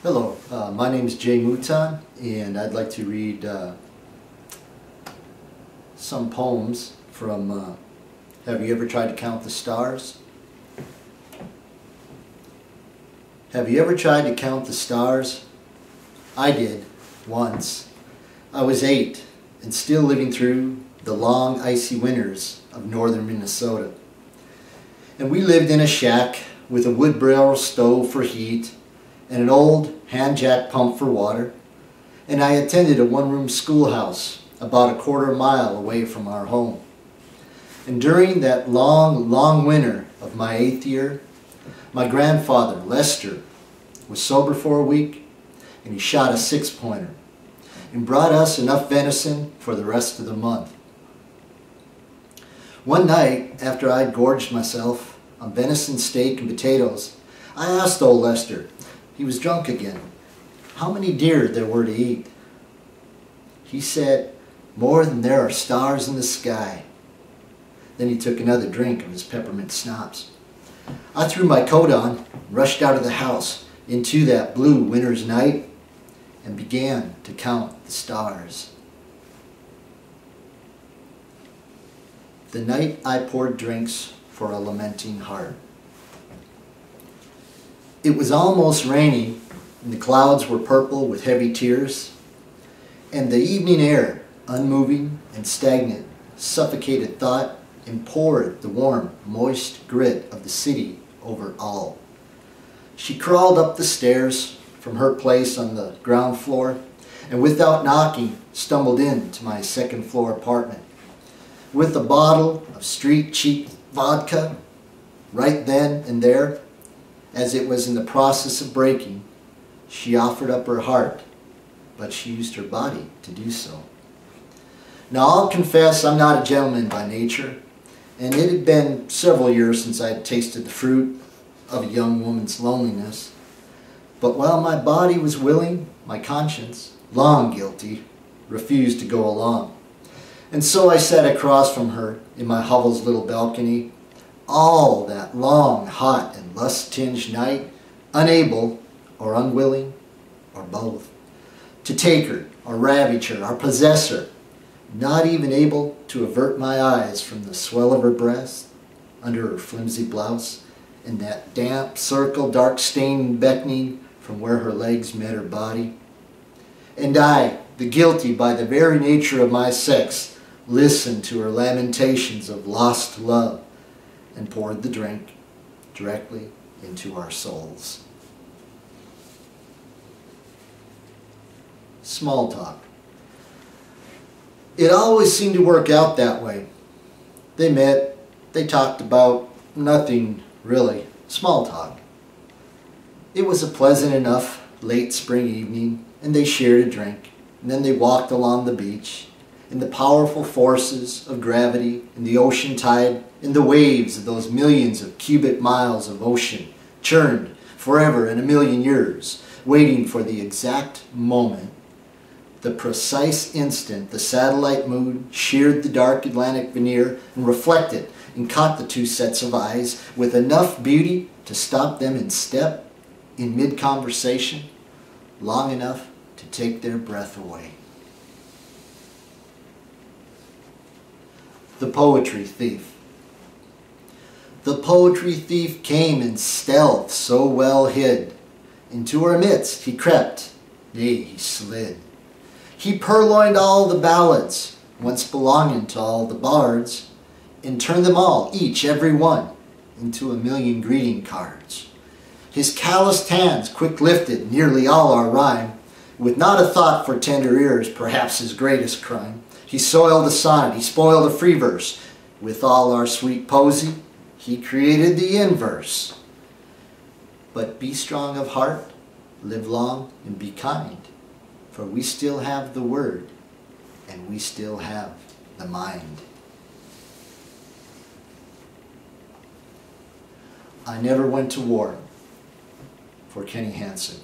Hello, my name is Jay Mouton, and I'd like to read some poems from Have You Ever Tried to Count the Stars? Have you ever tried to count the stars? I did, once. I was 8 and still living through the long icy winters of northern Minnesota. And we lived in a shack with a wood barrel stove for heat and an old hand-jack pump for water, and I attended a one-room schoolhouse about a quarter mile away from our home. And during that long winter of my 8th year, my grandfather, Lester, was sober for a week, and he shot a 6-pointer and brought us enough venison for the rest of the month. One night, after I'd gorged myself on venison steak and potatoes, I asked old Lester, he was drunk again, how many deer there were to eat. He said, more than there are stars in the sky. Then he took another drink of his peppermint schnapps. I threw my coat on and rushed out of the house into that blue winter's night and began to count the stars. The night I poured drinks for a lamenting heart. It was almost raining, and the clouds were purple with heavy tears, and the evening air, unmoving and stagnant, suffocated thought and poured the warm, moist grit of the city over all. She crawled up the stairs from her place on the ground floor, and without knocking, stumbled into my second-floor apartment. With a bottle of street-cheap vodka, right then and there, as it was in the process of breaking, she offered up her heart, but she used her body to do so. Now I'll confess I'm not a gentleman by nature, and it had been several years since I had tasted the fruit of a young woman's loneliness. But while my body was willing, my conscience, long guilty, refused to go along. And so I sat across from her in my hovel's little balcony, all that long, hot, and lust-tinged night, unable or unwilling, or both, to take her, or ravage her, or possess her, not even able to avert my eyes from the swell of her breast, under her flimsy blouse, and that damp circle, dark-stained and beckoning from where her legs met her body. And I, the guilty by the very nature of my sex, listened to her lamentations of lost love, and poured the drink directly into our souls. Small talk. It always seemed to work out that way. They met, they talked about nothing really, small talk. It was a pleasant enough late spring evening, and they shared a drink, and then they walked along the beach, and the powerful forces of gravity and the ocean tide and the waves of those millions of cubic miles of ocean churned forever in a million years, waiting for the exact moment, the precise instant the satellite moon sheared the dark Atlantic veneer and reflected and caught the two sets of eyes with enough beauty to stop them in step, in mid-conversation, long enough to take their breath away. The Poetry Thief. The poetry thief came in stealth so well hid. Into our midst he crept, nay, he slid. He purloined all the ballads, once belonging to all the bards, and turned them all, each, every one, into a million greeting cards. His calloused hands quick lifted nearly all our rhyme, with not a thought for tender ears, perhaps his greatest crime. He soiled a sonnet, he spoiled a free verse. With all our sweet poesy, he created the inverse. But be strong of heart, live long, and be kind, for we still have the word, and we still have the mind. I never went to war, for Kenny Hansen.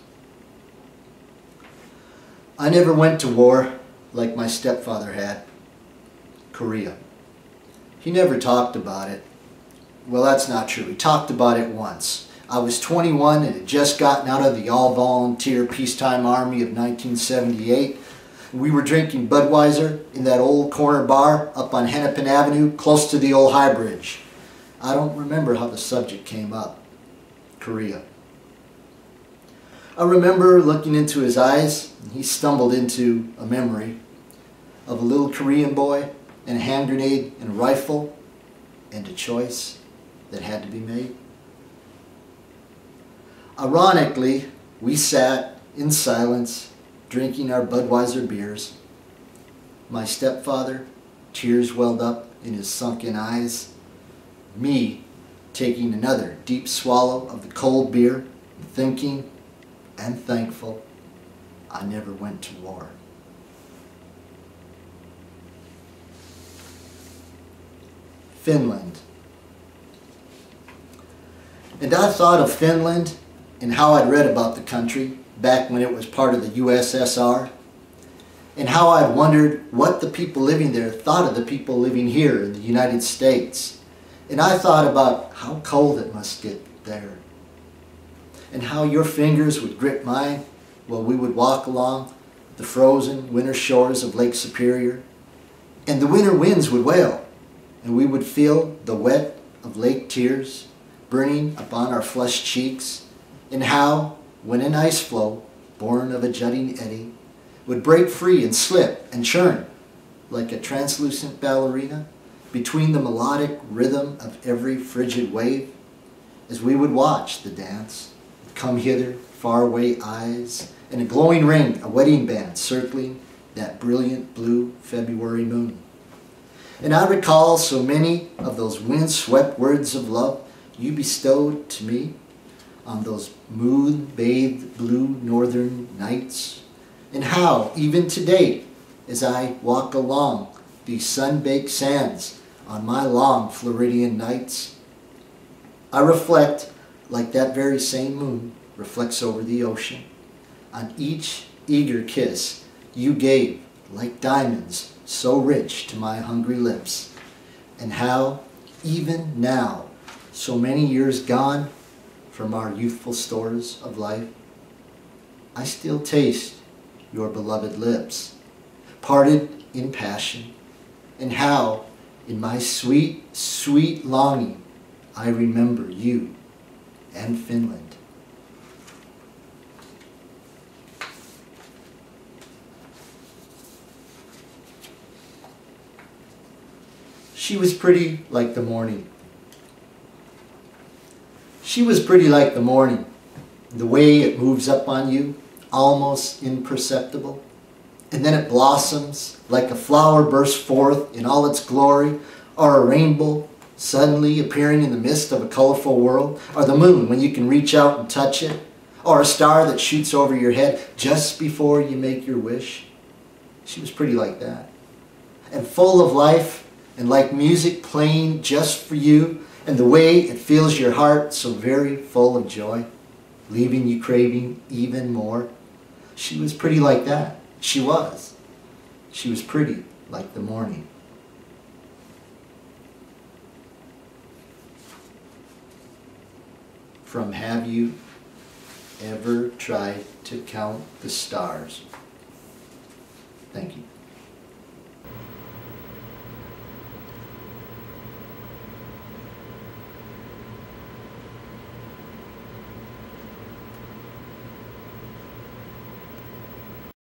I never went to war like my stepfather had. Korea. He never talked about it. Well, that's not true. He talked about it once. I was 21 and had just gotten out of the all-volunteer peacetime army of 1978. We were drinking Budweiser in that old corner bar up on Hennepin Avenue, close to the old High Bridge. I don't remember how the subject came up. Korea. I remember looking into his eyes, and he stumbled into a memory of a little Korean boy and a hand grenade and a rifle and a choice that had to be made. Ironically, we sat in silence drinking our Budweiser beers. My stepfather, tears welled up in his sunken eyes. Me taking another deep swallow of the cold beer, and thinking and thankful I never went to war. Finland. And I thought of Finland and how I'd read about the country back when it was part of the USSR, and how I'd wondered what the people living there thought of the people living here in the United States. And I thought about how cold it must get there, and how your fingers would grip mine while we would walk along the frozen winter shores of Lake Superior, and the winter winds would wail, and we would feel the wet of lake tears burning upon our flushed cheeks, and how, when an ice floe, born of a jutting eddy, would break free and slip and churn like a translucent ballerina between the melodic rhythm of every frigid wave, as we would watch the dance, come hither, faraway eyes, and a glowing ring, a wedding band circling that brilliant blue February moon. And I recall so many of those wind-swept words of love you bestowed to me on those moon-bathed blue northern nights, and how, even today, as I walk along these sun-baked sands on my long Floridian nights, I reflect like that very same moon reflects over the ocean on each eager kiss you gave like diamonds so rich to my hungry lips, and how, even now, so many years gone from our youthful stores of life, I still taste your beloved lips, parted in passion, and how, in my sweet, sweet longing, I remember you and Finland. She was pretty like the morning. She was pretty like the morning, the way it moves up on you, almost imperceptible, and then it blossoms like a flower bursts forth in all its glory, or a rainbow suddenly appearing in the midst of a colorful world, or the moon when you can reach out and touch it, or a star that shoots over your head just before you make your wish. She was pretty like that, and full of life, and like music playing just for you, and the way it fills your heart so very full of joy, leaving you craving even more. She was pretty like that. She was. She was pretty like the morning. From Have You Ever Tried to Count the Stars? Thank you.